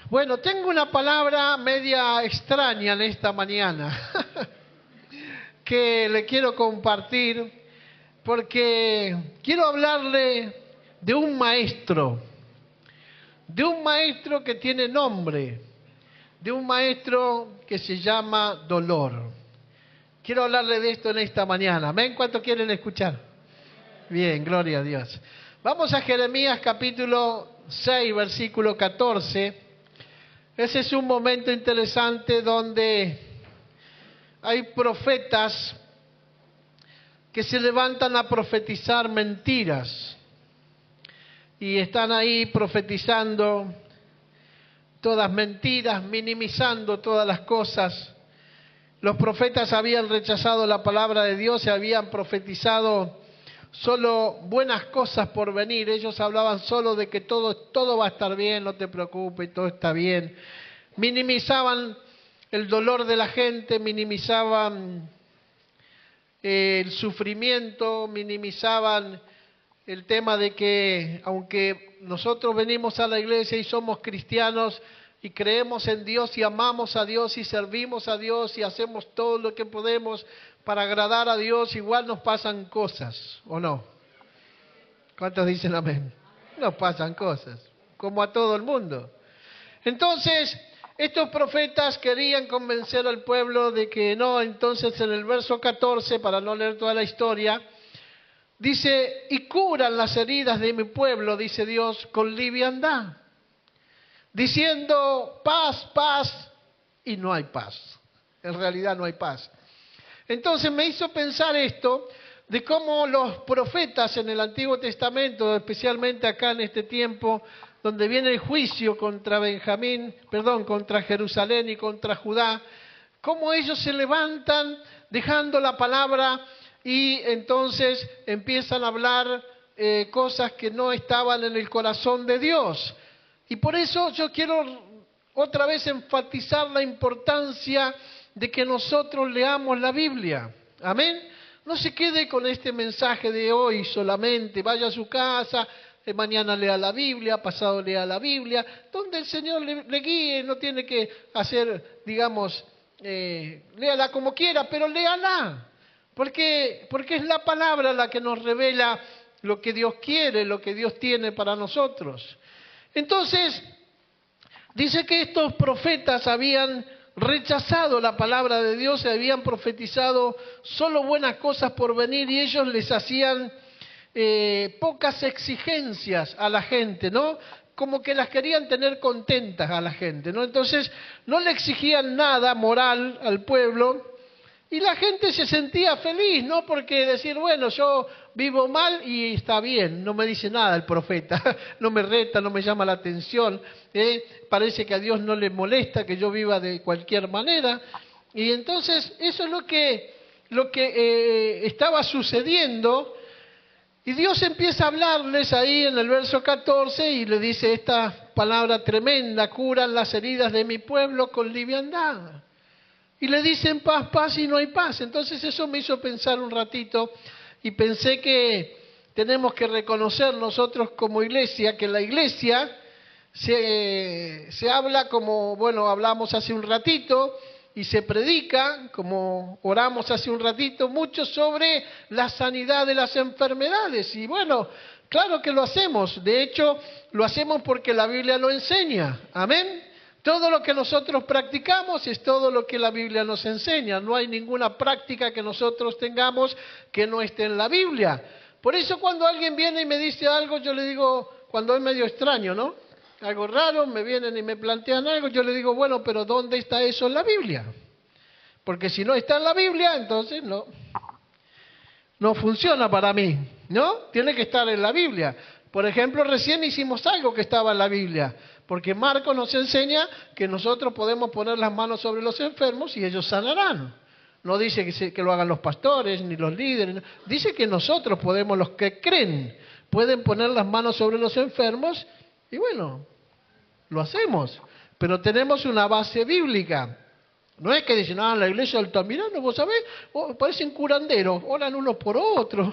Bueno, tengo una palabra media extraña en esta mañana que le quiero compartir porque quiero hablarle de un maestro que tiene nombre, de un maestro que se llama dolor. Quiero hablarle de esto en esta mañana. ¿Amén? ¿Cuánto quieren escuchar? Bien, gloria a Dios. Vamos a Jeremías capítulo 6, versículo 14. Ese es un momento interesante donde hay profetas que se levantan a profetizar mentiras y están ahí profetizando todas mentiras, minimizando todas las cosas. Los profetas habían rechazado la palabra de Dios y habían profetizado solo buenas cosas por venir. Ellos hablaban solo de que todo va a estar bien, no te preocupes, todo está bien. Minimizaban el dolor de la gente, minimizaban el sufrimiento, minimizaban el tema de que aunque nosotros venimos a la iglesia y somos cristianos y creemos en Dios y amamos a Dios y servimos a Dios y hacemos todo lo que podemos para agradar a Dios, igual nos pasan cosas, ¿o no? ¿Cuántos dicen amén? Nos pasan cosas, como a todo el mundo. Entonces, estos profetas querían convencer al pueblo de que no. Entonces, en el verso 14, para no leer toda la historia, dice, y curan las heridas de mi pueblo, dice Dios, con liviandad, diciendo paz, paz, y no hay paz. En realidad no hay paz. Entonces me hizo pensar esto, de cómo los profetas en el Antiguo Testamento, especialmente acá en este tiempo, donde viene el juicio contra contra Jerusalén y contra Judá, cómo ellos se levantan dejando la palabra y entonces empiezan a hablar cosas que no estaban en el corazón de Dios. Y por eso yo quiero otra vez enfatizar la importancia de que nosotros leamos la Biblia. Amén. No se quede con este mensaje de hoy solamente. Vaya a su casa, mañana lea la Biblia, pasado lea la Biblia, donde el Señor le guíe. No tiene que hacer, digamos, léala como quiera, pero léala. Porque es la palabra la que nos revela lo que Dios quiere, lo que Dios tiene para nosotros. Entonces, dice que estos profetas habían rechazado la palabra de Dios y habían profetizado solo buenas cosas por venir y ellos les hacían pocas exigencias a la gente, ¿no? Como que las querían tener contentas a la gente, ¿no? Entonces no le exigían nada moral al pueblo y la gente se sentía feliz, ¿no? Porque decir, bueno, yo vivo mal y está bien, no me dice nada el profeta, no me reta, no me llama la atención, parece que a Dios no le molesta que yo viva de cualquier manera. Y entonces eso es lo que estaba sucediendo. Y Dios empieza a hablarles ahí en el verso 14 y le dice esta palabra tremenda, curan las heridas de mi pueblo con liviandad. Y le dicen paz, paz y no hay paz. Entonces eso me hizo pensar un ratito y pensé que tenemos que reconocer nosotros como iglesia, que la iglesia se habla como, bueno, hablamos hace un ratito, y se predica, como oramos hace un ratito, mucho sobre la sanidad de las enfermedades. Y bueno, claro que lo hacemos. De hecho, lo hacemos porque la Biblia lo enseña. Amén. Todo lo que nosotros practicamos es todo lo que la Biblia nos enseña. No hay ninguna práctica que nosotros tengamos que no esté en la Biblia. Por eso cuando alguien viene y me dice algo, yo le digo, cuando es medio extraño, ¿no? Algo raro, me vienen y me plantean algo, yo le digo, bueno, pero ¿dónde está eso en la Biblia? Porque si no está en la Biblia, entonces no funciona para mí, ¿no? Tiene que estar en la Biblia. Por ejemplo, recién hicimos algo que estaba en la Biblia, porque Marcos nos enseña que nosotros podemos poner las manos sobre los enfermos y ellos sanarán. No dice que lo hagan los pastores ni los líderes, dice que nosotros podemos, los que creen, pueden poner las manos sobre los enfermos y bueno, lo hacemos, pero tenemos una base bíblica. No es que dicen, la iglesia del Altamirano, vos sabés, parecen curanderos, oran unos por otros.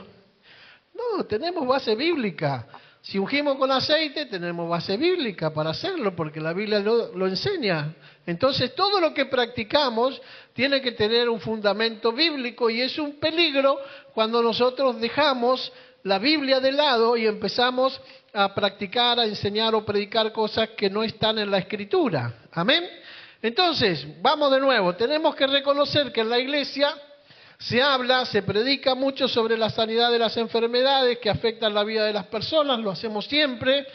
No, tenemos base bíblica. Si ungimos con aceite, tenemos base bíblica para hacerlo, porque la Biblia lo enseña. Entonces, todo lo que practicamos tiene que tener un fundamento bíblico, y es un peligro cuando nosotros dejamos la Biblia de lado y empezamos a practicar, a enseñar o predicar cosas que no están en la Escritura. Amén. Entonces, vamos de nuevo. Tenemos que reconocer que en la iglesia se predica mucho sobre la sanidad de las enfermedades que afectan la vida de las personas, lo hacemos siempre,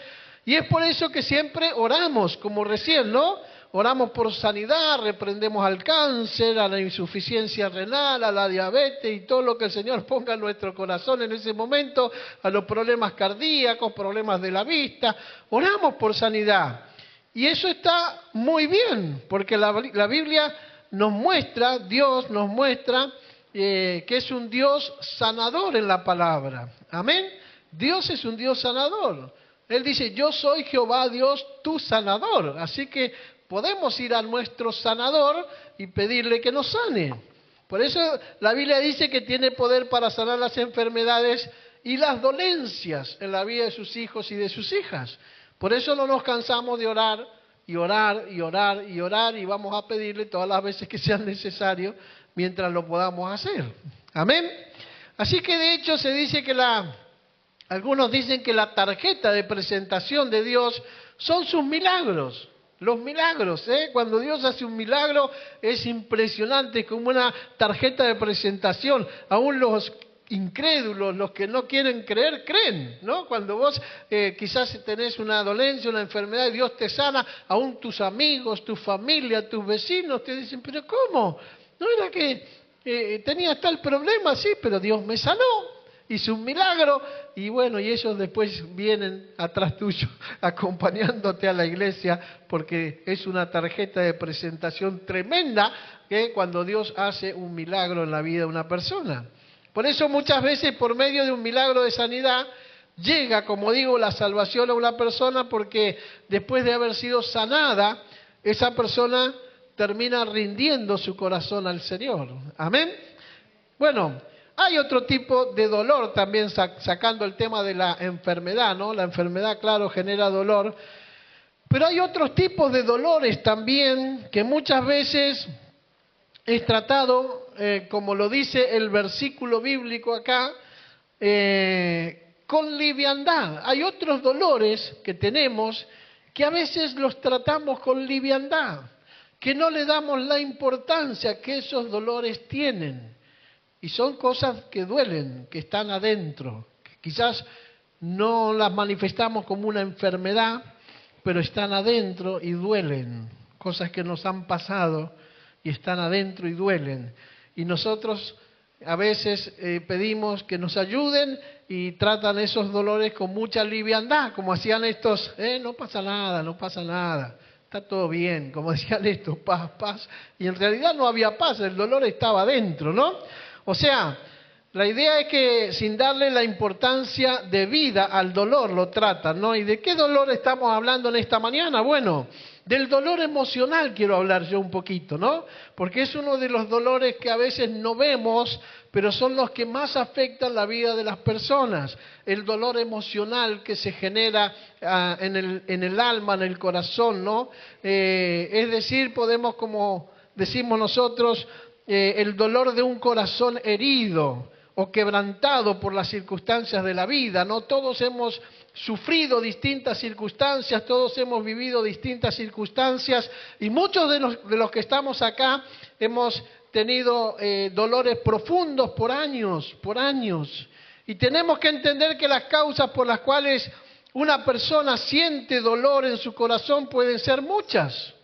y es por eso que siempre oramos, como recién, ¿no? Oramos por sanidad, reprendemos al cáncer, a la insuficiencia renal, a la diabetes y todo lo que el Señor ponga en nuestro corazón en ese momento, a los problemas cardíacos, problemas de la vista, oramos por sanidad. Y eso está muy bien, porque la Biblia nos muestra, Dios nos muestra, que es un Dios sanador en la palabra. Amén. Dios es un Dios sanador. Él dice, yo soy Jehová Dios, tu sanador. Así que podemos ir a nuestro sanador y pedirle que nos sane. Por eso la Biblia dice que tiene poder para sanar las enfermedades y las dolencias en la vida de sus hijos y de sus hijas. Por eso no nos cansamos de orar y orar y orar y orar, y vamos a pedirle todas las veces que sean necesarios mientras lo podamos hacer. Amén. Así que de hecho se dice que algunos dicen que la tarjeta de presentación de Dios son sus milagros. Los milagros, cuando Dios hace un milagro es impresionante, como una tarjeta de presentación. Aún los incrédulos, los que no quieren creer, creen, ¿no? Cuando vos quizás tenés una dolencia, una enfermedad, y Dios te sana, aún tus amigos, tu familia, tus vecinos te dicen, pero ¿cómo? ¿No era que tenía tal problema? Sí, pero Dios me sanó, hizo un milagro, y bueno, y ellos después vienen atrás tuyo, acompañándote a la iglesia, porque es una tarjeta de presentación tremenda que cuando Dios hace un milagro en la vida de una persona. Por eso muchas veces por medio de un milagro de sanidad llega, como digo, la salvación a una persona, porque después de haber sido sanada, esa persona termina rindiendo su corazón al Señor. Amén. Bueno, hay otro tipo de dolor también, sacando el tema de la enfermedad, ¿no? La enfermedad, claro, genera dolor, pero hay otros tipos de dolores también que muchas veces es tratado, como lo dice el versículo bíblico acá, con liviandad. Hay otros dolores que tenemos que a veces los tratamos con liviandad, que no le damos la importancia que esos dolores tienen. Y son cosas que duelen, que están adentro, que quizás no las manifestamos como una enfermedad, pero están adentro y duelen. Cosas que nos han pasado y están adentro y duelen. Y nosotros a veces pedimos que nos ayuden y tratan esos dolores con mucha liviandad, como hacían estos, no pasa nada, no pasa nada, está todo bien, como decían estos, paz, paz. Y en realidad no había paz, el dolor estaba adentro, ¿no? O sea, la idea es que sin darle la importancia de vida al dolor lo tratan, ¿no? ¿Y de qué dolor estamos hablando en esta mañana? Bueno, del dolor emocional quiero hablar yo un poquito, ¿no? Porque es uno de los dolores que a veces no vemos, pero son los que más afectan la vida de las personas. El dolor emocional que se genera en el alma, en el corazón, ¿no? Es decir, podemos, como decimos nosotros, el dolor de un corazón herido o quebrantado por las circunstancias de la vida, ¿no? Todos hemos sufrido distintas circunstancias, todos hemos vivido distintas circunstancias, y muchos de los que estamos acá hemos tenido dolores profundos por años, y tenemos que entender que las causas por las cuales una persona siente dolor en su corazón pueden ser muchas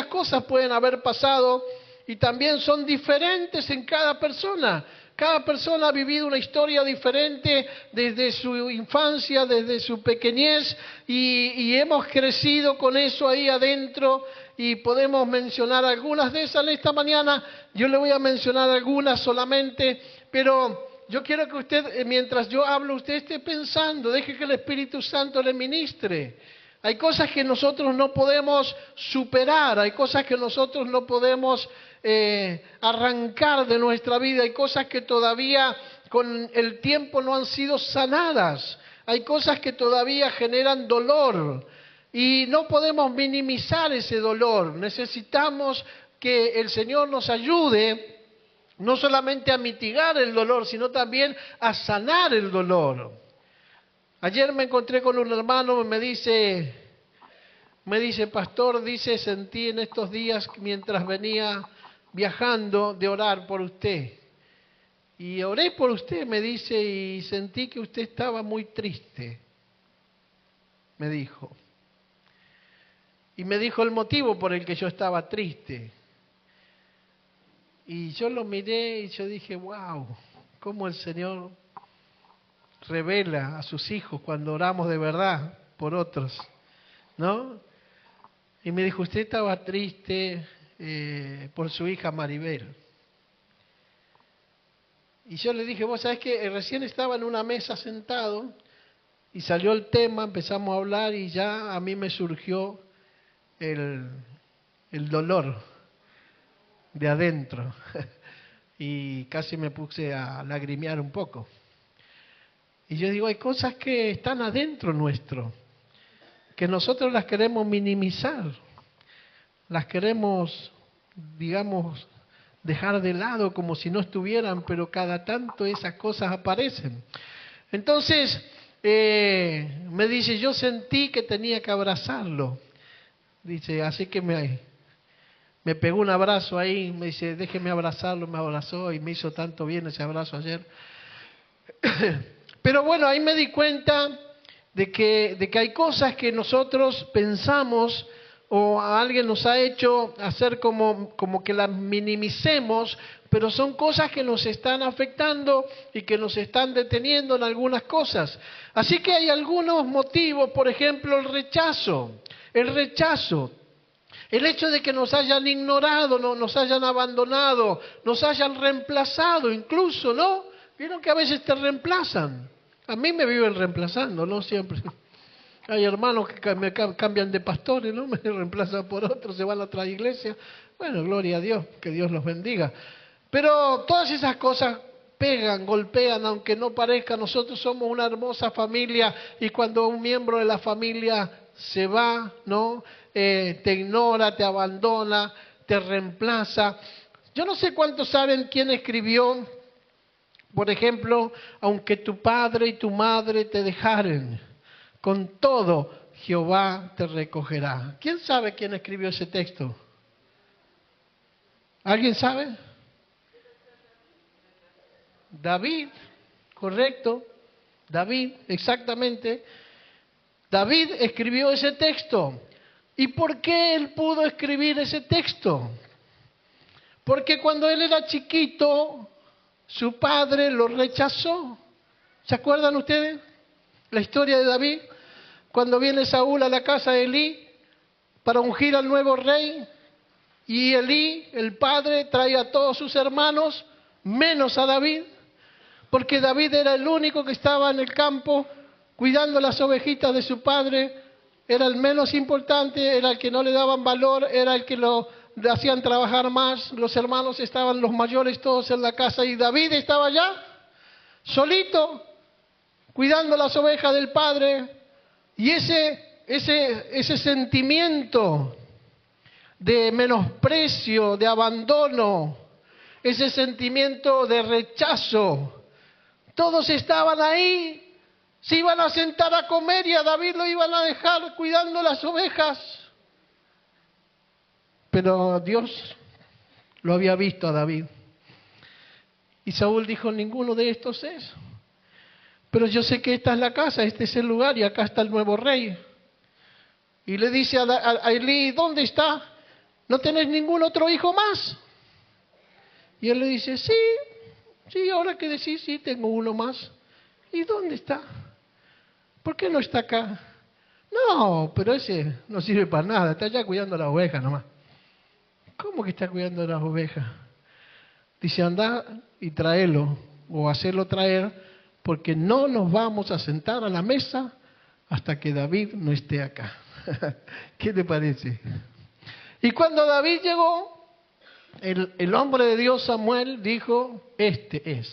cosas pueden haber pasado, y también son diferentes en cada persona. Cada persona ha vivido una historia diferente desde su infancia, desde su pequeñez, y hemos crecido con eso ahí adentro, y podemos mencionar algunas de esas en esta mañana. Yo le voy a mencionar algunas solamente, pero yo quiero que usted, mientras yo hablo, usted esté pensando, deje que el Espíritu Santo le ministre. Hay cosas que nosotros no podemos superar, hay cosas que nosotros no podemos arrancar de nuestra vida, hay cosas que todavía con el tiempo no han sido sanadas, hay cosas que todavía generan dolor y no podemos minimizar ese dolor. Necesitamos que el Señor nos ayude no solamente a mitigar el dolor, sino también a sanar el dolor. Ayer me encontré con un hermano, me dice, pastor, dice, sentí en estos días mientras venía viajando de orar por usted. Y oré por usted, me dice, y sentí que usted estaba muy triste, me dijo. Y me dijo el motivo por el que yo estaba triste. Y yo lo miré y yo dije, wow, cómo el Señor revela a sus hijos cuando oramos de verdad por otros, ¿no? Y me dijo, usted estaba triste por su hija Maribel. Y yo le dije, vos sabés que recién estaba en una mesa sentado y salió el tema, empezamos a hablar y ya a mí me surgió el dolor de adentro y casi me puse a lagrimear un poco. Y yo digo, hay cosas que están adentro nuestro, que nosotros las queremos minimizar, las queremos, digamos, dejar de lado como si no estuvieran, pero cada tanto esas cosas aparecen. Entonces, me dice, yo sentí que tenía que abrazarlo. Dice, así que me pegó un abrazo ahí, me dice, déjeme abrazarlo, me abrazó y me hizo tanto bien ese abrazo ayer. Pero bueno, ahí me di cuenta de que hay cosas que nosotros pensamos o a alguien nos ha hecho hacer como que las minimicemos, pero son cosas que nos están afectando y que nos están deteniendo en algunas cosas. Así que hay algunos motivos, por ejemplo, el rechazo, el hecho de que nos hayan ignorado, nos hayan abandonado, nos hayan reemplazado incluso, ¿no? Vieron que a veces te reemplazan. A mí me viven reemplazando, no siempre. Hay hermanos que me cambian de pastores, ¿no? Me reemplazan por otros, se van a otra iglesia. Bueno, gloria a Dios, que Dios los bendiga. Pero todas esas cosas pegan, golpean, aunque no parezca. Nosotros somos una hermosa familia y cuando un miembro de la familia se va, ¿no? Te ignora, te abandona, te reemplaza. Yo no sé cuántos saben quién escribió, por ejemplo, aunque tu padre y tu madre te dejaren, con todo Jehová te recogerá. ¿Quién sabe quién escribió ese texto? ¿Alguien sabe? David, correcto. David, exactamente. David escribió ese texto. ¿Y por qué él pudo escribir ese texto? Porque cuando él era chiquito, su padre lo rechazó. ¿Se acuerdan ustedes la historia de David? Cuando viene Saúl a la casa de Elí para ungir al nuevo rey, y Elí, el padre, trae a todos sus hermanos, menos a David, porque David era el único que estaba en el campo cuidando las ovejitas de su padre, era el menos importante, era el que no le daban valor, era el que lo hacían trabajar más. Los hermanos estaban, los mayores todos en la casa, y David estaba allá, solito, cuidando las ovejas del padre. Y ese sentimiento de menosprecio, de abandono, ese sentimiento de rechazo, todos estaban ahí, se iban a sentar a comer y a David lo iban a dejar cuidando las ovejas. Pero Dios lo había visto a David. Y Saúl dijo, ninguno de estos es. Pero yo sé que esta es la casa, este es el lugar y acá está el nuevo rey. Y le dice a Elí, ¿dónde está? ¿No tenés ningún otro hijo más? Y él le dice, sí, ahora que decís, sí, tengo uno más. ¿Y dónde está? ¿Por qué no está acá? No, pero ese no sirve para nada, está allá cuidando las ovejas nomás. ¿Cómo que está cuidando las ovejas? Dice, anda y tráelo, o hacerlo traer, porque no nos vamos a sentar a la mesa hasta que David no esté acá. ¿Qué te parece? Y cuando David llegó, el hombre de Dios Samuel dijo, este es.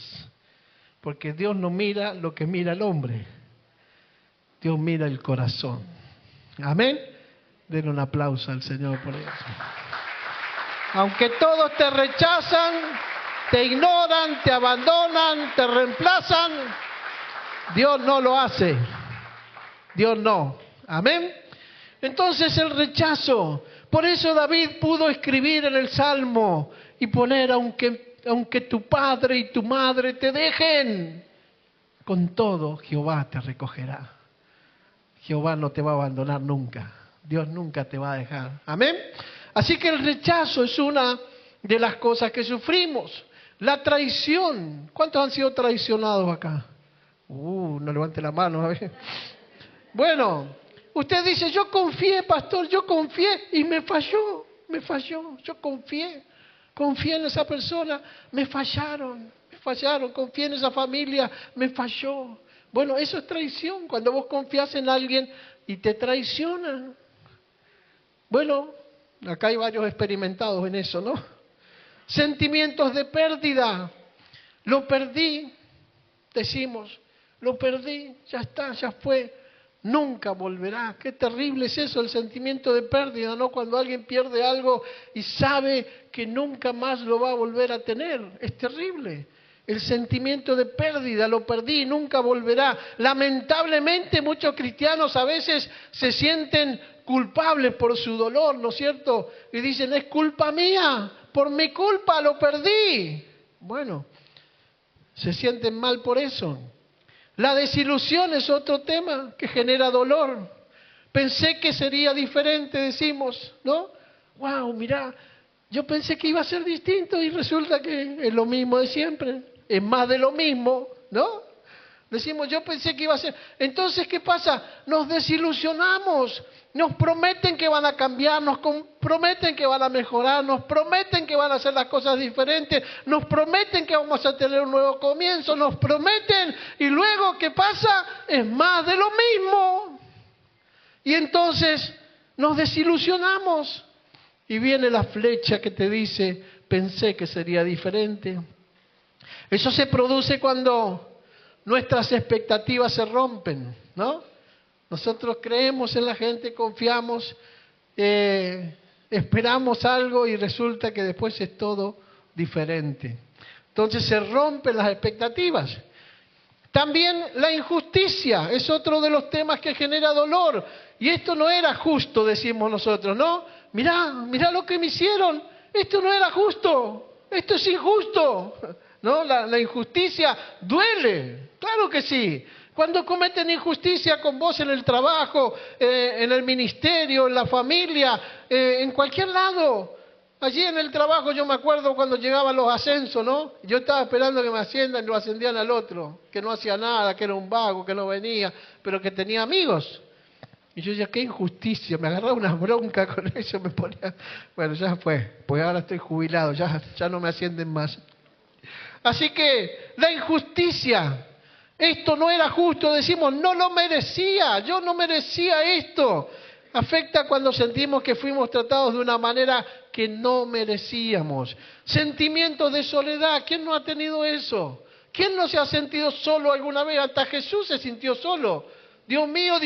Porque Dios no mira lo que mira el hombre. Dios mira el corazón. Amén. Den un aplauso al Señor por eso. Aunque todos te rechazan, te ignoran, te abandonan, te reemplazan, Dios no lo hace. Dios no. Amén. Entonces el rechazo. Por eso David pudo escribir en el Salmo y poner, aunque tu padre y tu madre te dejen, con todo Jehová te recogerá. Jehová no te va a abandonar nunca. Dios nunca te va a dejar. Amén. Así que el rechazo es una de las cosas que sufrimos. La traición. ¿Cuántos han sido traicionados acá? No levante la mano, a ver. Bueno, usted dice, yo confié, pastor, yo confié y me falló. Yo confié en esa persona, me fallaron, confié en esa familia, me falló. Bueno, eso es traición, cuando vos confías en alguien y te traicionan. Bueno, acá hay varios experimentados en eso, ¿no? Sentimientos de pérdida. Lo perdí, decimos, lo perdí, ya está, ya fue, nunca volverá. Qué terrible es eso, el sentimiento de pérdida, ¿no? Cuando alguien pierde algo y sabe que nunca más lo va a volver a tener. Es terrible. El sentimiento de pérdida, lo perdí, nunca volverá. Lamentablemente muchos cristianos a veces se sienten culpables por su dolor, ¿no es cierto? Y dicen, es culpa mía, por mi culpa lo perdí. Bueno, se sienten mal por eso. La desilusión es otro tema que genera dolor. Pensé que sería diferente, decimos, ¿no? Wow, mira, yo pensé que iba a ser distinto y resulta que es lo mismo de siempre. Es más de lo mismo, ¿no? Decimos, yo pensé que iba a ser... Entonces, ¿qué pasa? Nos desilusionamos. Nos prometen que van a cambiar, nos prometen que van a mejorar, nos prometen que van a hacer las cosas diferentes, nos prometen que vamos a tener un nuevo comienzo, nos prometen, y luego, ¿qué pasa? Es más de lo mismo. Y entonces nos desilusionamos. Y viene la flecha que te dice, pensé que sería diferente. Eso se produce cuando nuestras expectativas se rompen, ¿no? Nosotros creemos en la gente, confiamos, esperamos algo y resulta que después es todo diferente. Entonces se rompen las expectativas. También la injusticia es otro de los temas que genera dolor. Y esto no era justo, decimos nosotros, ¿no? Mirá lo que me hicieron. Esto no era justo. Esto es injusto. ¿No? La injusticia duele. Claro que sí. Cuando cometen injusticia con vos en el trabajo, en el ministerio, en la familia, en cualquier lado. Allí en el trabajo yo me acuerdo cuando llegaban los ascensos, ¿no? Yo estaba esperando que me asciendan y lo ascendían al otro, que no hacía nada, que era un vago, que no venía, pero que tenía amigos. Y yo decía, qué injusticia, me agarraba una bronca con eso, me ponía... Bueno, ya fue, pues ahora estoy jubilado, ya no me ascienden más. Así que la injusticia, esto no era justo, decimos, no lo merecía, yo no merecía esto. Afecta cuando sentimos que fuimos tratados de una manera que no merecíamos. Sentimientos de soledad, ¿quién no ha tenido eso? ¿Quién no se ha sentido solo alguna vez? Hasta Jesús se sintió solo. Dios mío,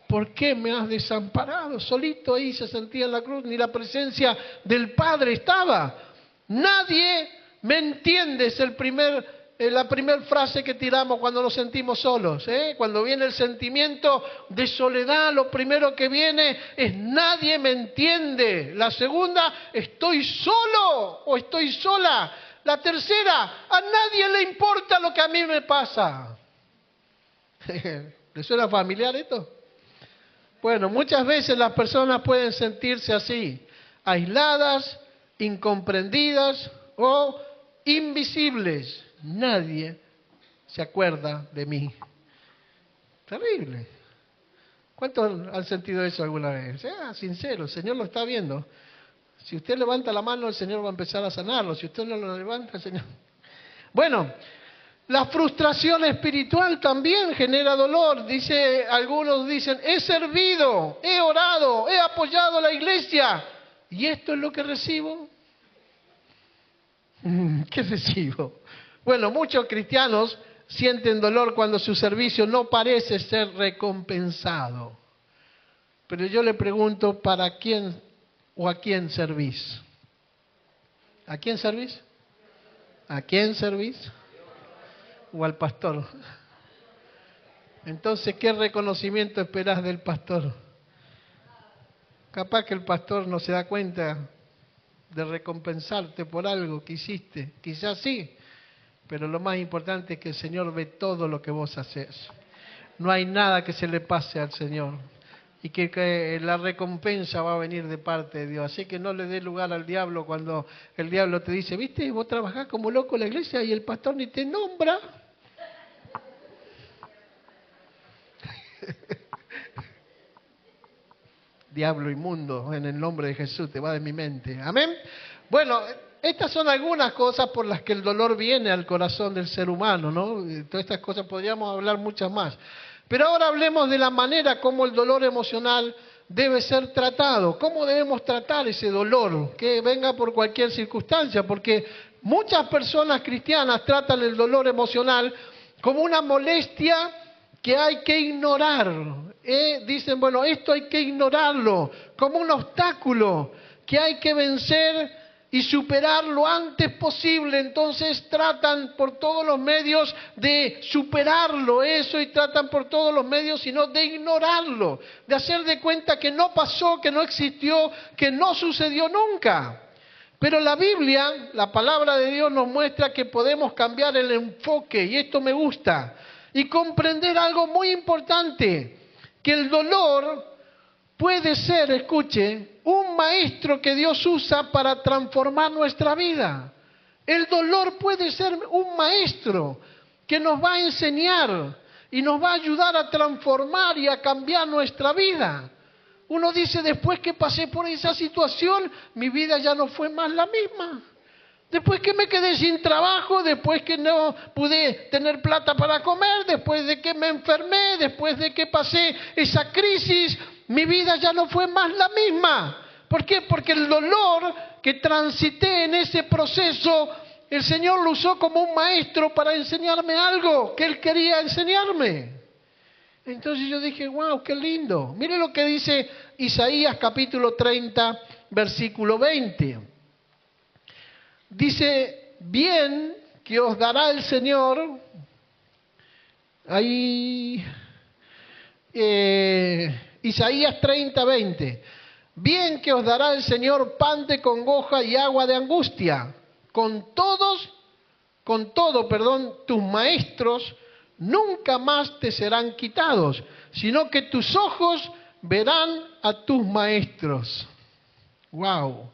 ¿por qué me has desamparado? Solito ahí se sentía en la cruz, ni la presencia del Padre estaba. Nadie me entiende, es la primera frase que tiramos cuando nos sentimos solos. Cuando viene el sentimiento de soledad, lo primero que viene es nadie me entiende. La segunda, estoy solo o estoy sola. La tercera, a nadie le importa lo que a mí me pasa. ¿Le suena familiar esto? Bueno, muchas veces las personas pueden sentirse así, aisladas, incomprendidas o invisibles. Nadie se acuerda de mí. Terrible. ¿Cuántos han sentido eso alguna vez? Sea sincero, el Señor lo está viendo. Si usted levanta la mano, el Señor va a empezar a sanarlo. Si usted no lo levanta, el Señor... Bueno, la frustración espiritual también genera dolor. Algunos dicen, he servido, he orado, he apoyado a la iglesia. ¿Y esto es lo que recibo? ¿Qué recibo? Bueno, muchos cristianos sienten dolor cuando su servicio no parece ser recompensado. Pero yo le pregunto, ¿para quién o a quién servís? ¿A quién servís? ¿A quién servís? ¿O al pastor? Entonces, ¿qué reconocimiento esperás del pastor? Capaz que el pastor no se da cuenta de recompensarte por algo que hiciste. Quizás sí, pero lo más importante es que el Señor ve todo lo que vos haces. No hay nada que se le pase al Señor. Y que la recompensa va a venir de parte de Dios. Así que no le dé lugar al diablo cuando el diablo te dice, ¿viste? Vos trabajás como loco en la iglesia y el pastor ni te nombra. Diablo inmundo, en el nombre de Jesús, te va de mi mente. Amén. Bueno, estas son algunas cosas por las que el dolor viene al corazón del ser humano, ¿no? Todas estas cosas podríamos hablar muchas más. Pero ahora hablemos de la manera como el dolor emocional debe ser tratado. ¿Cómo debemos tratar ese dolor? Que venga por cualquier circunstancia, porque muchas personas cristianas tratan el dolor emocional como una molestia que hay que ignorar. Dicen, bueno, esto hay que ignorarlo, como un obstáculo que hay que vencer y superar lo antes posible. Entonces tratan por todos los medios de superarlo eso y tratan por todos los medios, sino de ignorarlo, de hacer de cuenta que no pasó, que no existió, que no sucedió nunca. Pero la Biblia, la palabra de Dios nos muestra que podemos cambiar el enfoque, y esto me gusta, y comprender algo muy importante, que el dolor puede ser, escuche, un maestro que Dios usa para transformar nuestra vida. El dolor puede ser un maestro que nos va a enseñar y nos va a ayudar a transformar y a cambiar nuestra vida. Uno dice, después que pasé por esa situación, mi vida ya no fue más la misma. Después que me quedé sin trabajo, después que no pude tener plata para comer, después de que me enfermé, después de que pasé esa crisis, mi vida ya no fue más la misma. ¿Por qué? Porque el dolor que transité en ese proceso, el Señor lo usó como un maestro para enseñarme algo que Él quería enseñarme. Entonces yo dije, wow, qué lindo. Mire lo que dice Isaías capítulo 30, versículo 20. Dice, bien que os dará el Señor, ahí, Isaías 30, 20, bien que os dará el Señor pan de congoja y agua de angustia, con todo, tus maestros nunca más te serán quitados, sino que tus ojos verán a tus maestros. Wow.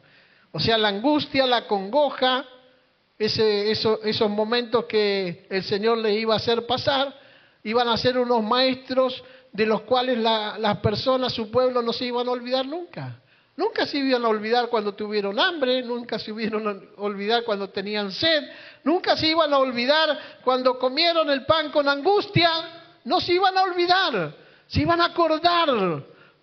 O sea, la angustia, la congoja, esos momentos que el Señor les iba a hacer pasar, iban a ser unos maestros de los cuales las personas, su pueblo, no se iban a olvidar nunca. Nunca se iban a olvidar cuando tuvieron hambre, nunca se iban a olvidar cuando tenían sed, nunca se iban a olvidar cuando comieron el pan con angustia, no se iban a olvidar, se iban a acordar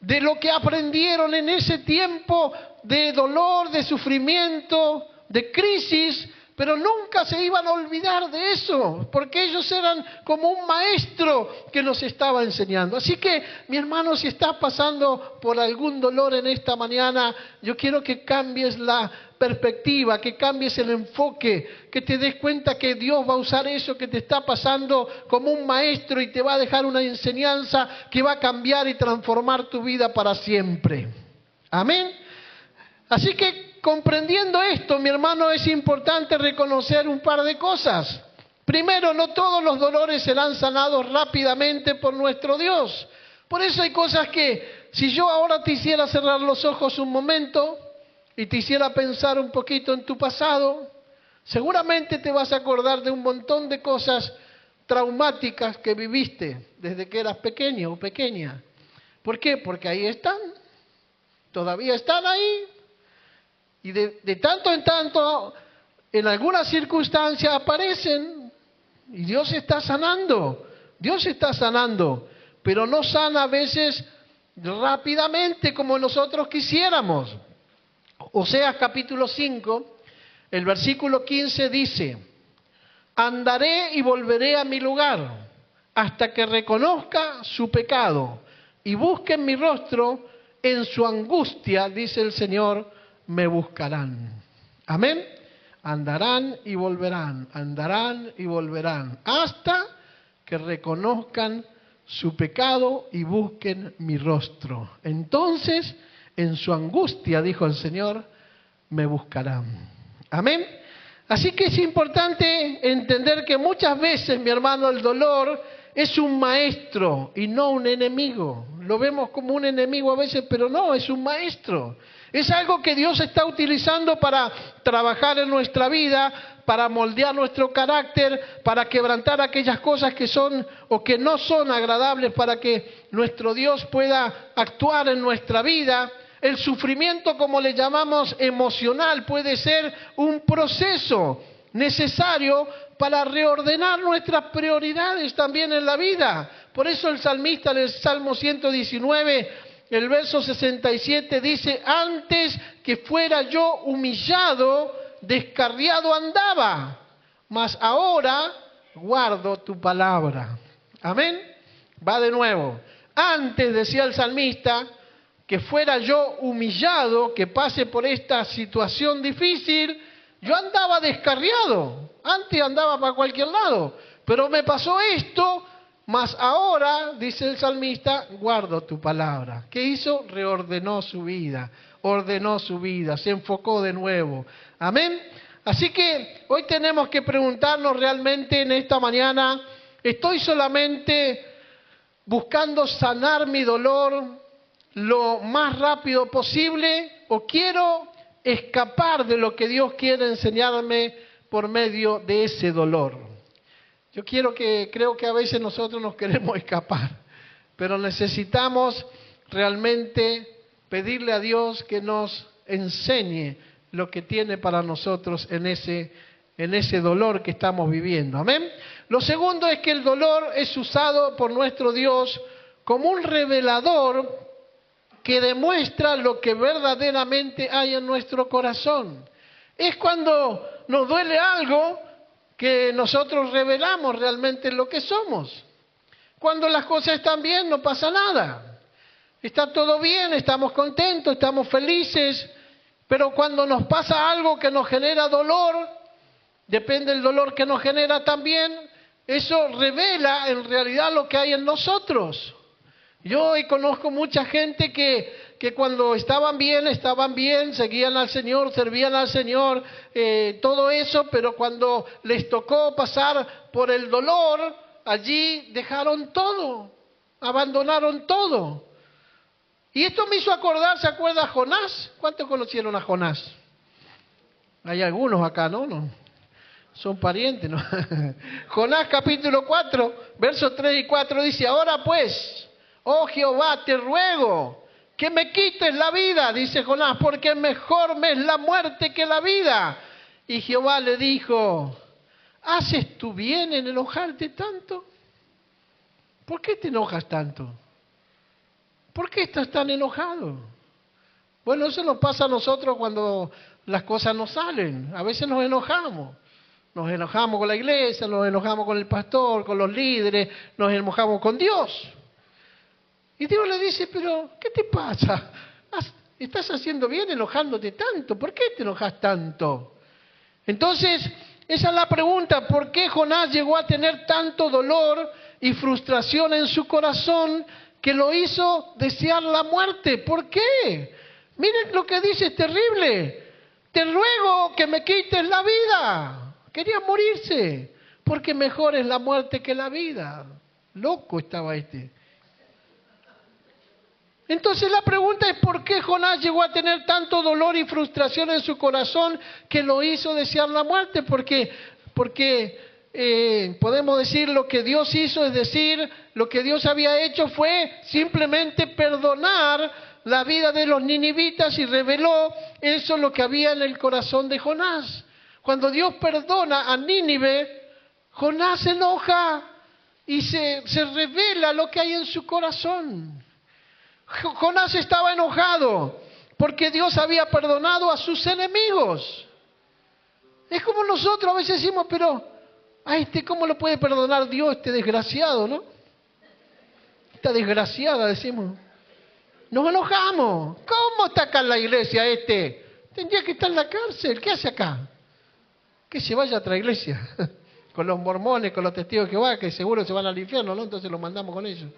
de lo que aprendieron en ese tiempo de dolor, de sufrimiento, de crisis, pero nunca se iban a olvidar de eso, porque ellos eran como un maestro que nos estaba enseñando. Así que, mi hermano, si estás pasando por algún dolor en esta mañana, yo quiero que cambies la perspectiva, que cambies el enfoque, que te des cuenta que Dios va a usar eso que te está pasando como un maestro y te va a dejar una enseñanza que va a cambiar y transformar tu vida para siempre. Amén. Así que, comprendiendo esto, mi hermano, es importante reconocer un par de cosas. Primero, no todos los dolores serán sanados rápidamente por nuestro Dios. Por eso hay cosas que, si yo ahora te hiciera cerrar los ojos un momento y te hiciera pensar un poquito en tu pasado, seguramente te vas a acordar de un montón de cosas traumáticas que viviste desde que eras pequeño o pequeña. ¿Por qué? Porque ahí están, todavía están ahí. Y de tanto en tanto, en algunas circunstancias aparecen y Dios está sanando, pero no sana a veces rápidamente como nosotros quisiéramos. Oseas capítulo 5, el versículo 15 dice, Andaré y volveré a mi lugar hasta que reconozca su pecado y busquen mi rostro. En su angustia, dice el Señor, me buscarán. Amén. Andarán y volverán, hasta que reconozcan su pecado y busquen mi rostro. Entonces, en su angustia, dijo el Señor, me buscarán. Amén. Así que es importante entender que muchas veces, mi hermano, el dolor es un maestro y no un enemigo. Lo vemos como un enemigo a veces, pero no, es un maestro. Es algo que Dios está utilizando para trabajar en nuestra vida, para moldear nuestro carácter, para quebrantar aquellas cosas que son o que no son agradables, para que nuestro Dios pueda actuar en nuestra vida. El sufrimiento, como le llamamos emocional, puede ser un proceso necesario para reordenar nuestras prioridades también en la vida. Por eso el salmista en el Salmo 119, el verso 67 dice: antes que fuera yo humillado, descarriado andaba, mas ahora guardo tu palabra. Amén. Va de nuevo. Antes, decía el salmista, que fuera yo humillado, que pase por esta situación difícil, yo andaba descarriado. Antes andaba para cualquier lado, pero me pasó esto, mas ahora, dice el salmista, guardo tu palabra. ¿Qué hizo? Reordenó su vida, ordenó su vida, se enfocó de nuevo. Amén. Así que hoy tenemos que preguntarnos realmente en esta mañana, ¿estoy solamente buscando sanar mi dolor lo más rápido posible o quiero escapar de lo que Dios quiere enseñarme por medio de ese dolor? Creo que a veces nosotros nos queremos escapar, pero necesitamos realmente pedirle a Dios que nos enseñe lo que tiene para nosotros en ese dolor que estamos viviendo. Amén. Lo segundo es que el dolor es usado por nuestro Dios como un revelador que demuestra lo que verdaderamente hay en nuestro corazón. Es cuando nos duele algo que nosotros revelamos realmente lo que somos. Cuando las cosas están bien, no pasa nada. Está todo bien, estamos contentos, estamos felices, pero cuando nos pasa algo que nos genera dolor, depende del dolor que nos genera también, eso revela en realidad lo que hay en nosotros. Yo hoy conozco mucha gente que cuando estaban bien, seguían al Señor, servían al Señor, todo eso, pero cuando les tocó pasar por el dolor, allí dejaron todo, abandonaron todo. Y esto me hizo acordar, ¿se acuerda Jonás? ¿Cuántos conocieron a Jonás? Hay algunos acá, ¿no? Son parientes, ¿no? Jonás capítulo 4, versos 3 y 4 dice: ahora pues, oh Jehová, te ruego que me quites la vida, dice Jonás, porque mejor me es la muerte que la vida. Y Jehová le dijo: ¿haces tú bien en enojarte tanto? ¿Por qué te enojas tanto? ¿Por qué estás tan enojado? Bueno, eso nos pasa a nosotros cuando las cosas no salen. A veces nos enojamos. Nos enojamos con la iglesia, nos enojamos con el pastor, con los líderes, nos enojamos con Dios. Y Dios le dice: pero ¿qué te pasa? Estás haciendo bien enojándote tanto. ¿Por qué te enojas tanto? Entonces, esa es la pregunta. ¿Por qué Jonás llegó a tener tanto dolor y frustración en su corazón que lo hizo desear la muerte? ¿Por qué? Miren lo que dice, es terrible. Te ruego que me quites la vida. Quería morirse, porque mejor es la muerte que la vida. Loco estaba este. Entonces la pregunta es: ¿por qué Jonás llegó a tener tanto dolor y frustración en su corazón que lo hizo desear la muerte? Porque podemos decir lo que Dios hizo, es decir, lo que Dios había hecho fue simplemente perdonar la vida de los ninivitas y reveló eso lo que había en el corazón de Jonás. Cuando Dios perdona a Nínive, Jonás se enoja y se revela lo que hay en su corazón. Jonás estaba enojado porque Dios había perdonado a sus enemigos. Es como nosotros a veces decimos: pero a ¿cómo lo puede perdonar Dios, este desgraciado, no? Esta desgraciada, decimos. Nos enojamos. ¿Cómo está acá en la iglesia este? Tendría que estar en la cárcel. ¿Qué hace acá? Que se vaya a otra iglesia. Con los mormones, con los testigos de Jehová, que seguro se van al infierno, ¿no? Entonces los mandamos con ellos.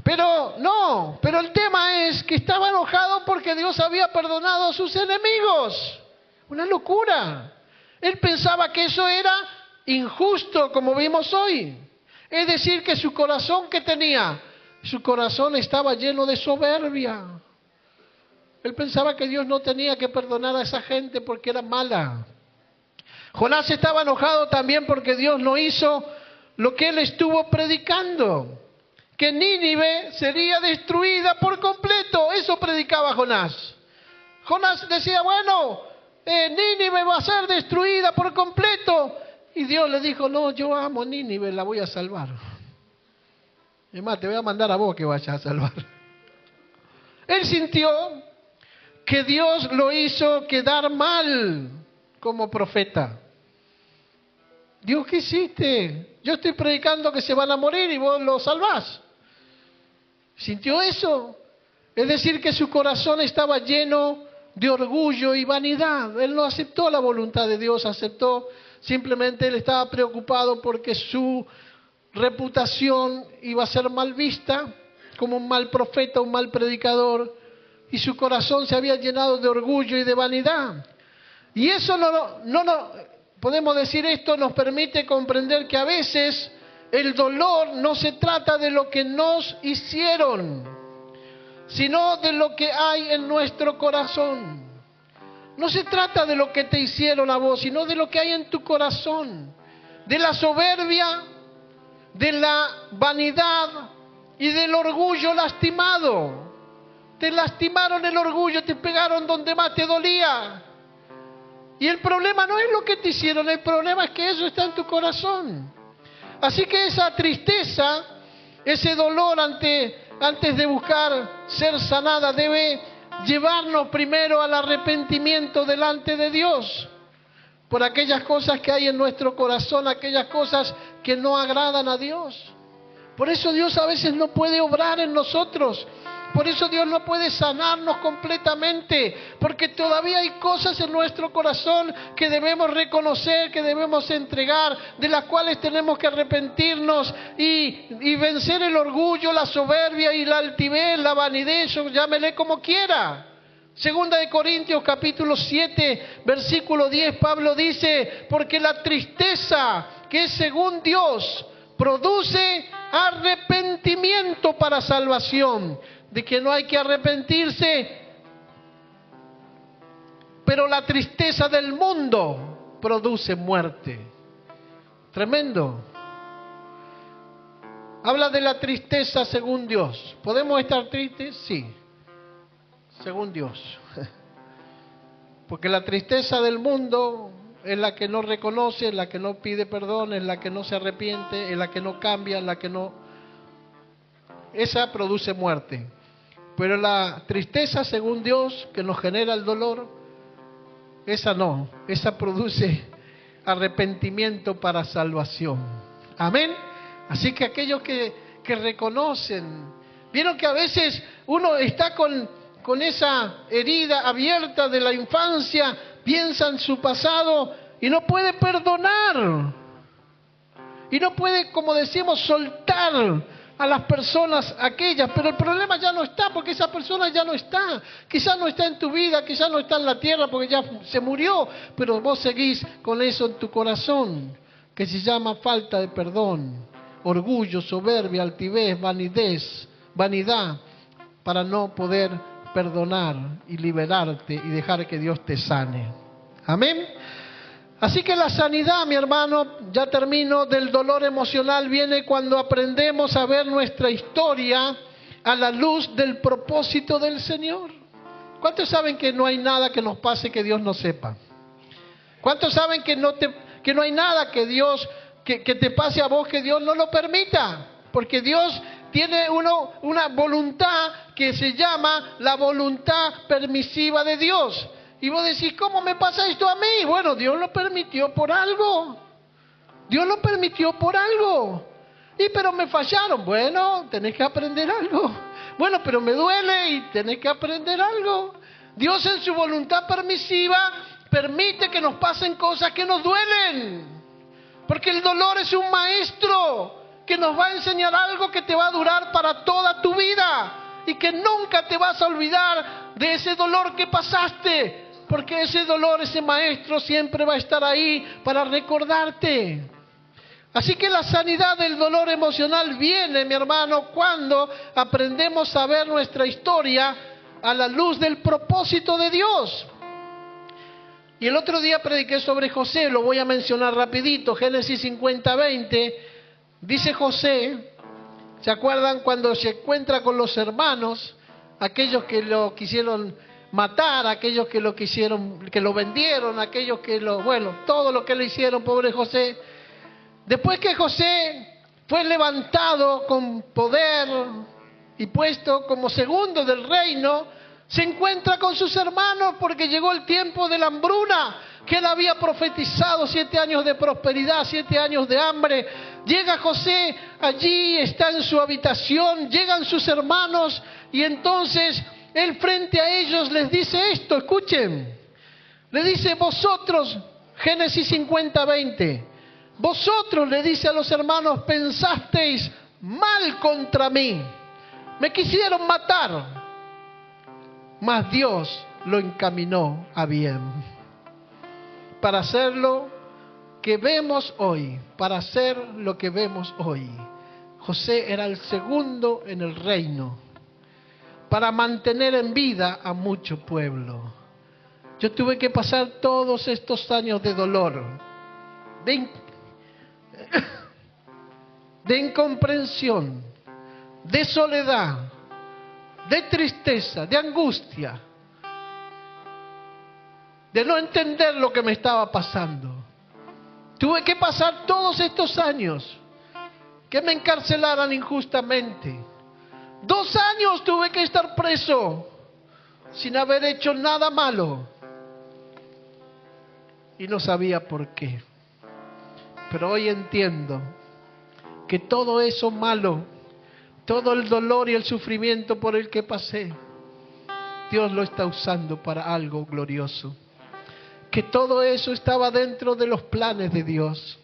Pero el tema es que estaba enojado porque Dios había perdonado a sus enemigos. Una locura. Él pensaba que eso era injusto, como vimos hoy. Es decir, que su corazón, ¿qué tenía? Su corazón estaba lleno de soberbia. Él pensaba que Dios no tenía que perdonar a esa gente porque era mala. Jonás estaba enojado también porque Dios no hizo lo que él estuvo predicando, que Nínive sería destruida por completo. Eso predicaba Jonás. Jonás decía, bueno, Nínive va a ser destruida por completo. Y Dios le dijo, no, yo amo Nínive, la voy a salvar. Es más, te voy a mandar a vos que vayas a salvar. Él sintió que Dios lo hizo quedar mal como profeta. Dios, ¿qué hiciste? Yo estoy predicando que se van a morir y vos lo salvás. ¿Sintió eso? Es decir, que su corazón estaba lleno de orgullo y vanidad. Él no aceptó la voluntad de Dios, simplemente él estaba preocupado porque su reputación iba a ser mal vista como un mal profeta, un mal predicador, y su corazón se había llenado de orgullo y de vanidad. Y eso podemos decir, esto nos permite comprender que a veces el dolor no se trata de lo que nos hicieron, sino de lo que hay en nuestro corazón. No se trata de lo que te hicieron a vos, sino de lo que hay en tu corazón, de la soberbia, de la vanidad y del orgullo lastimado. Te lastimaron el orgullo, te pegaron donde más te dolía. Y el problema no es lo que te hicieron, el problema es que eso está en tu corazón. Así que esa tristeza, ese dolor antes de buscar ser sanada, debe llevarnos primero al arrepentimiento delante de Dios por aquellas cosas que hay en nuestro corazón, aquellas cosas que no agradan a Dios. Por eso Dios a veces no puede obrar en nosotros. Por eso Dios no puede sanarnos completamente, porque todavía hay cosas en nuestro corazón que debemos reconocer, que debemos entregar, de las cuales tenemos que arrepentirnos y vencer el orgullo, la soberbia y la altivez, la vanidad, llámele como quiera. Segunda de Corintios capítulo 7, versículo 10, Pablo dice, porque la tristeza que es según Dios produce arrepentimiento para salvación, de que no hay que arrepentirse, pero la tristeza del mundo produce muerte. Tremendo. Habla de la tristeza según Dios. ¿Podemos estar tristes? Sí, según Dios. Porque la tristeza del mundo es la que no reconoce, es la que no pide perdón, es la que no se arrepiente, es la que no cambia, es la que no... Esa produce muerte. Pero la tristeza según Dios, que nos genera el dolor, esa no, esa produce arrepentimiento para salvación. Amén. Así que aquellos que reconocen, vieron que a veces uno está con esa herida abierta de la infancia, piensa en su pasado y no puede perdonar. Y no puede, como decimos, soltar a las personas aquellas, pero el problema ya no está, porque esa persona ya no está. Quizás no está en tu vida, quizás no está en la tierra porque ya se murió, pero vos seguís con eso en tu corazón, que se llama falta de perdón, orgullo, soberbia, altivez, vanidad, para no poder perdonar y liberarte y dejar que Dios te sane. Amén. Así que la sanidad, mi hermano, ya termino, del dolor emocional viene cuando aprendemos a ver nuestra historia a la luz del propósito del Señor. ¿Cuántos saben que no hay nada que nos pase que Dios no sepa? ¿Cuántos saben que no hay nada que Dios que te pase a vos que Dios no lo permita? Porque Dios tiene una voluntad que se llama la voluntad permisiva de Dios. Y vos decís, ¿cómo me pasa esto a mí? Bueno, Dios lo permitió por algo. Dios lo permitió por algo. Y pero me fallaron. Bueno, tenés que aprender algo. Bueno, pero me duele y tenés que aprender algo. Dios en su voluntad permisiva permite que nos pasen cosas que nos duelen. Porque el dolor es un maestro que nos va a enseñar algo que te va a durar para toda tu vida. Y que nunca te vas a olvidar de ese dolor que pasaste. Porque ese dolor, ese maestro siempre va a estar ahí para recordarte. Así que la sanidad del dolor emocional viene, mi hermano, cuando aprendemos a ver nuestra historia a la luz del propósito de Dios. Y el otro día prediqué sobre José, lo voy a mencionar rapidito. Génesis 50:20, dice José, ¿se acuerdan cuando se encuentra con los hermanos? Aquellos que lo quisieron matar, aquellos que lo quisieron, que lo vendieron, aquellos que todo lo que le hicieron, pobre José. Después que José fue levantado con poder y puesto como segundo del reino, se encuentra con sus hermanos porque llegó el tiempo de la hambruna, que él había profetizado 7 años de prosperidad, 7 años de hambre. Llega José allí, está en su habitación, llegan sus hermanos y entonces él frente a ellos les dice esto, escuchen. Le dice, vosotros, Génesis 50:20, vosotros, le dice a los hermanos, pensasteis mal contra mí, me quisieron matar, mas Dios lo encaminó a bien, para hacer lo que vemos hoy, para hacer lo que vemos hoy. José era el segundo en el reino, para mantener en vida a mucho pueblo. Yo tuve que pasar todos estos años de dolor, de incomprensión, de soledad, de tristeza, de angustia, de no entender lo que me estaba pasando. Tuve que pasar todos estos años, que me encarcelaran injustamente. 2 años tuve que estar preso, sin haber hecho nada malo. Y no sabía por qué. Pero hoy entiendo que todo eso malo, todo el dolor y el sufrimiento por el que pasé, Dios lo está usando para algo glorioso. Que todo eso estaba dentro de los planes de Dios.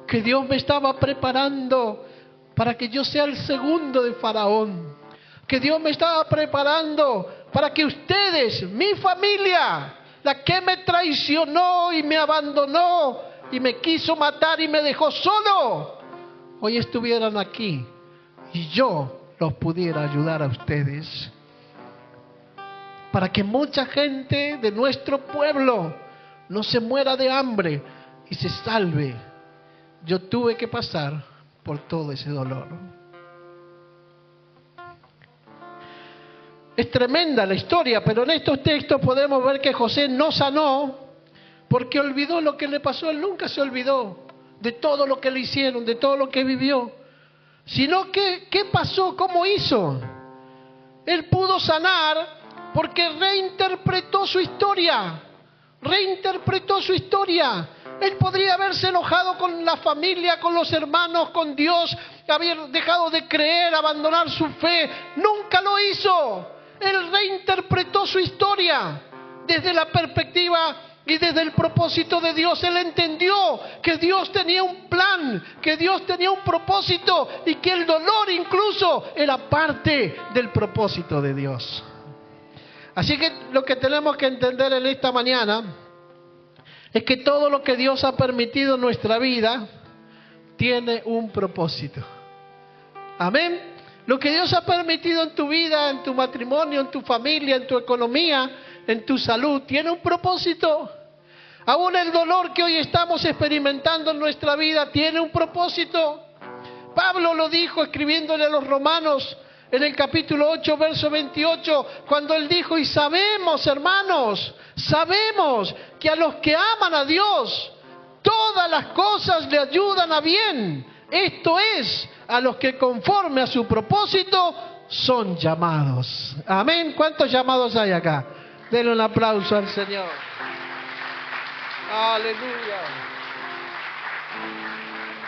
Que Dios me estaba preparando para que yo sea el segundo de Faraón. Que Dios me estaba preparando para que ustedes, mi familia, la que me traicionó y me abandonó y me quiso matar y me dejó solo, hoy estuvieran aquí y yo los pudiera ayudar a ustedes. Para que mucha gente de nuestro pueblo no se muera de hambre y se salve. Yo tuve que pasar por todo ese dolor. Es tremenda la historia, pero en estos textos podemos ver que José no sanó porque olvidó lo que le pasó. Él nunca se olvidó de todo lo que le hicieron, de todo lo que vivió. Sino que, ¿qué pasó? ¿Cómo hizo? Él pudo sanar porque reinterpretó su historia. Reinterpretó su historia. Él podría haberse enojado con la familia, con los hermanos, con Dios, haber dejado de creer, abandonar su fe. Nunca lo hizo. Él reinterpretó su historia desde la perspectiva y desde el propósito de Dios. Él entendió que Dios tenía un plan, que Dios tenía un propósito y que el dolor incluso era parte del propósito de Dios. Así que lo que tenemos que entender en esta mañana es que todo lo que Dios ha permitido en nuestra vida tiene un propósito. Amén. Lo que Dios ha permitido en tu vida, en tu matrimonio, en tu familia, en tu economía, en tu salud, tiene un propósito. Aún el dolor que hoy estamos experimentando en nuestra vida tiene un propósito. Pablo lo dijo escribiéndole a los romanos en el capítulo 8, verso 28, cuando él dijo, y sabemos, hermanos, sabemos que a los que aman a Dios, todas las cosas le ayudan a bien. Esto es, a los que conforme a su propósito son llamados. Amén. ¿Cuántos llamados hay acá? Denle un aplauso al Señor. Aleluya.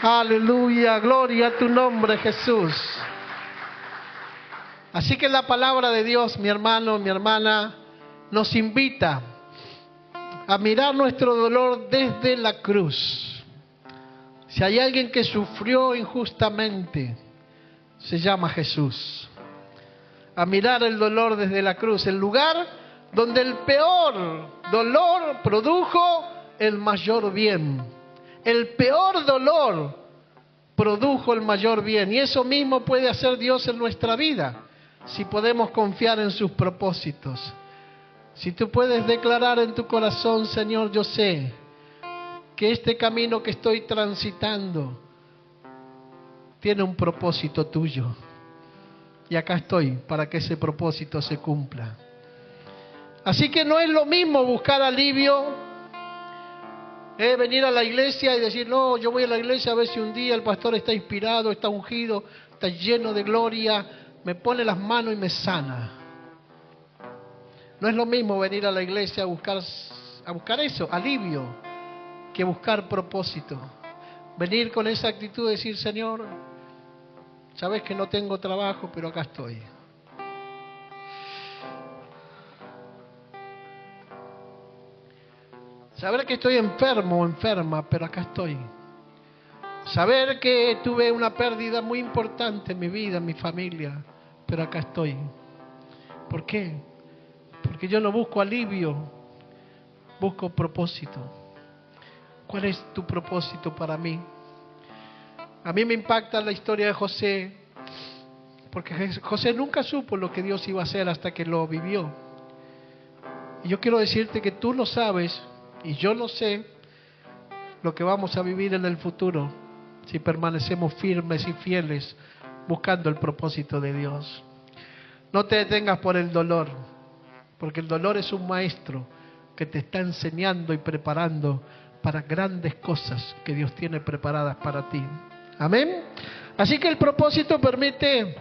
Aleluya, gloria a tu nombre, Jesús. Así que la palabra de Dios, mi hermano, mi hermana, nos invita a mirar nuestro dolor desde la cruz. Si hay alguien que sufrió injustamente, se llama Jesús. A mirar el dolor desde la cruz, el lugar donde el peor dolor produjo el mayor bien. El peor dolor produjo el mayor bien. Y eso mismo puede hacer Dios en nuestra vida, si podemos confiar en sus propósitos. Si tú puedes declarar en tu corazón: Señor, yo sé que este camino que estoy transitando tiene un propósito tuyo. Y acá estoy para que ese propósito se cumpla. Así que no es lo mismo buscar alivio, venir a la iglesia y decir: no, yo voy a la iglesia a ver si un día el pastor está inspirado, está ungido, está lleno de gloria, me pone las manos y me sana. No es lo mismo venir a la iglesia a buscar eso, alivio, que buscar propósito. Venir con esa actitud de decir: Señor, sabes que no tengo trabajo, pero acá estoy. Saber que estoy enfermo o enferma, pero acá estoy. Saber que tuve una pérdida muy importante en mi vida, en mi familia, pero acá estoy. ¿Por qué? Porque yo no busco alivio, busco propósito. ¿Cuál es tu propósito para mí? A mí me impacta la historia de José, porque José nunca supo lo que Dios iba a hacer hasta que lo vivió. Y yo quiero decirte que tú lo sabes, y yo lo sé, lo que vamos a vivir en el futuro, si permanecemos firmes y fieles buscando el propósito de Dios. No te detengas por el dolor, porque el dolor es un maestro que te está enseñando y preparando para grandes cosas que Dios tiene preparadas para ti. Amén. Así que el propósito permite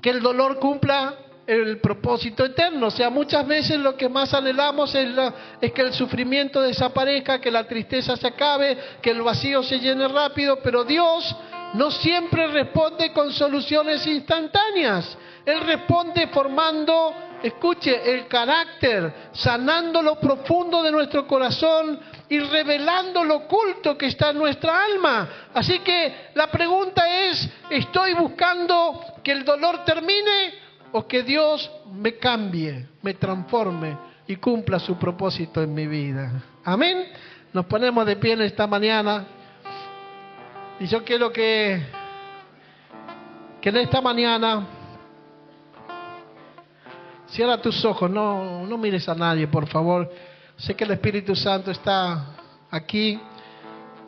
que el dolor cumpla el propósito eterno. O sea, muchas veces lo que más anhelamos es que el sufrimiento desaparezca, que la tristeza se acabe, que el vacío se llene rápido, pero Dios no siempre responde con soluciones instantáneas. Él responde formando, escuche, el carácter, sanando lo profundo de nuestro corazón y revelando lo oculto que está en nuestra alma. Así que la pregunta es: ¿estoy buscando que el dolor termine o que Dios me cambie, me transforme y cumpla su propósito en mi vida? Amén. Nos ponemos de pie en esta mañana y yo quiero que en esta mañana cierra tus ojos, no mires a nadie, por favor. Sé que el Espíritu Santo está aquí,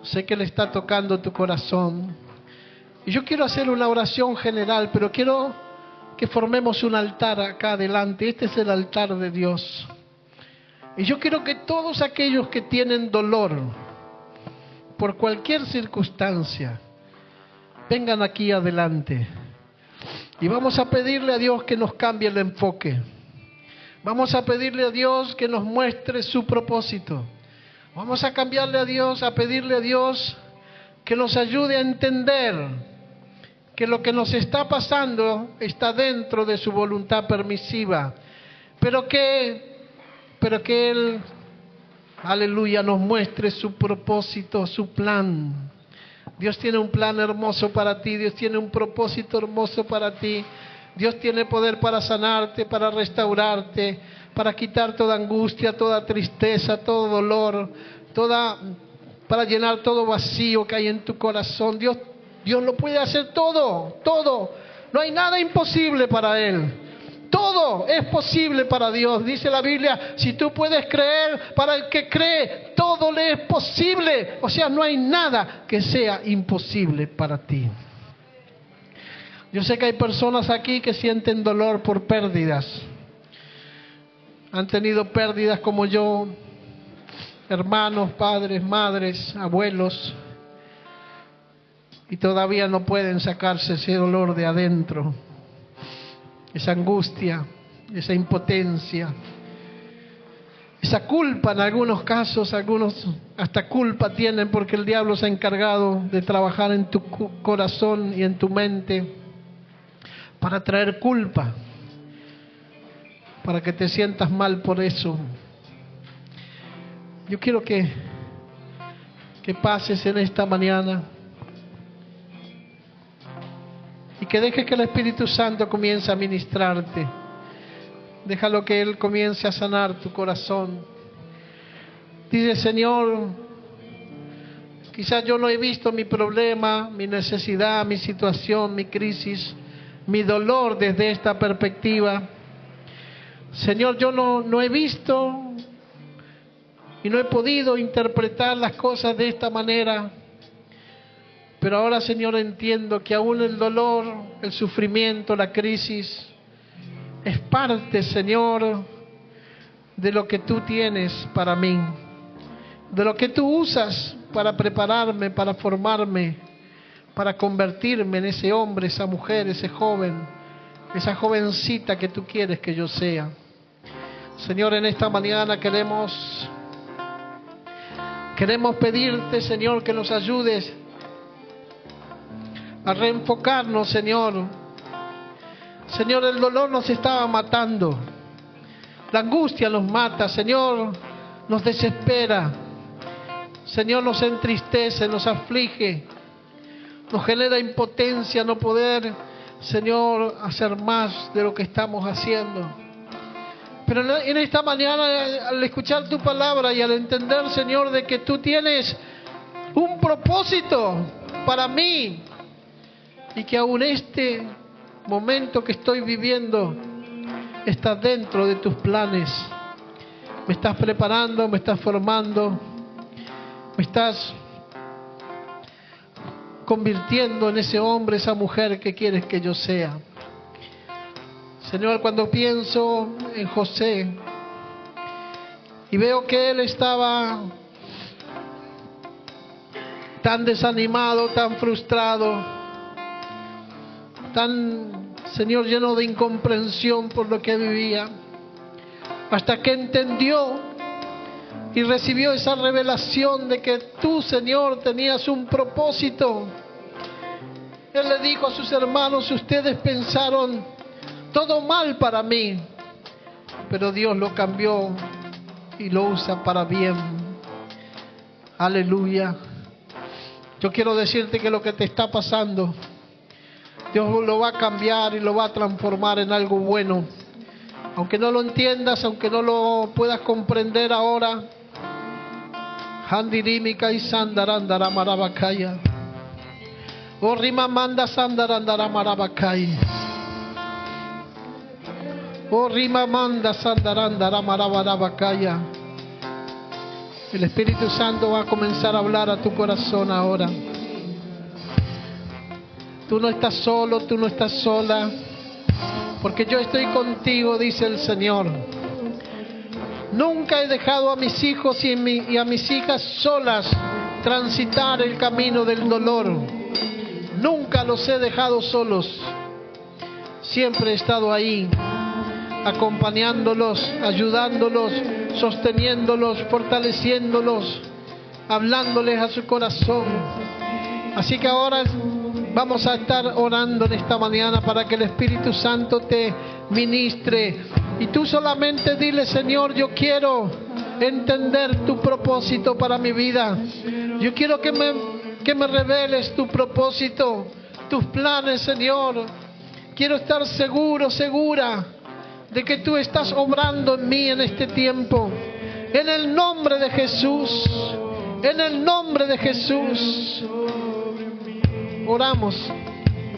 sé que Él está tocando tu corazón. Y yo quiero hacer una oración general, pero quiero que formemos un altar acá adelante. Este es el altar de Dios. Y yo quiero que todos aquellos que tienen dolor por cualquier circunstancia vengan aquí adelante. Y vamos a pedirle a Dios que nos cambie el enfoque. Vamos a pedirle a Dios que nos muestre su propósito. Vamos a cambiarle a Dios, a pedirle a Dios que nos ayude a entender que lo que nos está pasando está dentro de su voluntad permisiva, pero que Él, aleluya, nos muestre su propósito, su plan. Dios tiene un plan hermoso para ti, Dios tiene un propósito hermoso para ti. Dios tiene poder para sanarte, para restaurarte, para quitar toda angustia, toda tristeza, todo dolor, para llenar todo vacío que hay en tu corazón. Dios lo puede hacer todo. No hay nada imposible para Él. Todo es posible para Dios. Dice la Biblia: si tú puedes creer, para el que cree, todo le es posible. O sea, no hay nada que sea imposible para ti. Yo sé que hay personas aquí que sienten dolor por pérdidas. Han tenido pérdidas como yo, hermanos, padres, madres, abuelos, y todavía no pueden sacarse ese dolor de adentro, esa angustia, esa impotencia, esa esa culpa en algunos casos, algunos hasta culpa tienen porque el diablo se ha encargado de trabajar en tu corazón y en tu mente para traer culpa, para que te sientas mal por eso. Yo quiero que pases en esta mañana y que dejes que el Espíritu Santo comience a ministrarte. Déjalo que Él comience a sanar tu corazón. Dice: Señor, quizás yo no he visto mi problema, mi necesidad, mi situación, mi crisis, mi dolor desde esta perspectiva. Señor, yo no he visto y no he podido interpretar las cosas de esta manera. Pero ahora, Señor, entiendo que aún el dolor, el sufrimiento, la crisis es parte, Señor, de lo que tú tienes para mí, de lo que tú usas para prepararme, para formarme, para convertirme en ese hombre, esa mujer, ese joven, esa jovencita que tú quieres que yo sea. Señor, en esta mañana queremos pedirte, Señor, que nos ayudes a reenfocarnos, Señor. Señor, el dolor nos estaba matando, la angustia nos mata, Señor, nos desespera, Señor, nos entristece, nos aflige, nos genera impotencia no poder, Señor, hacer más de lo que estamos haciendo. Pero en esta mañana, al escuchar tu palabra y al entender, Señor, de que tú tienes un propósito para mí y que aún este momento que estoy viviendo está dentro de tus planes. Me estás preparando, me estás formando, me estás convirtiendo en ese hombre, esa mujer que quieres que yo sea. Señor, cuando pienso en José y veo que él estaba tan desanimado, tan frustrado, tan, Señor, lleno de incomprensión por lo que vivía, hasta que entendió y recibió esa revelación de que tú, Señor, tenías un propósito. Él le dijo a sus hermanos: ustedes pensaron todo mal para mí, pero Dios lo cambió y lo usa para bien. Aleluya. Yo quiero decirte que lo que te está pasando, Dios lo va a cambiar y lo va a transformar en algo bueno. Aunque no lo entiendas, aunque no lo puedas comprender ahora. Handirimika y sandarandara marabakaya. O rimamanda sandarandara marabakaya. O rimamanda sandarandara marabakaya. El Espíritu Santo va a comenzar a hablar a tu corazón ahora. Tú no estás solo, tú no estás sola, porque yo estoy contigo, dice el Señor. Nunca he dejado a mis hijos y a mis hijas solas transitar el camino del dolor. Nunca los he dejado solos. Siempre he estado ahí, acompañándolos, ayudándolos, sosteniéndolos, fortaleciéndolos, hablándoles a su corazón. Así que ahora vamos a estar orando en esta mañana para que el Espíritu Santo te ministre. Y tú solamente dile: Señor, yo quiero entender tu propósito para mi vida. Yo quiero que me reveles tu propósito, tus planes, Señor. Quiero estar seguro, segura de que tú estás obrando en mí en este tiempo. En el nombre de Jesús. En el nombre de Jesús. Oramos.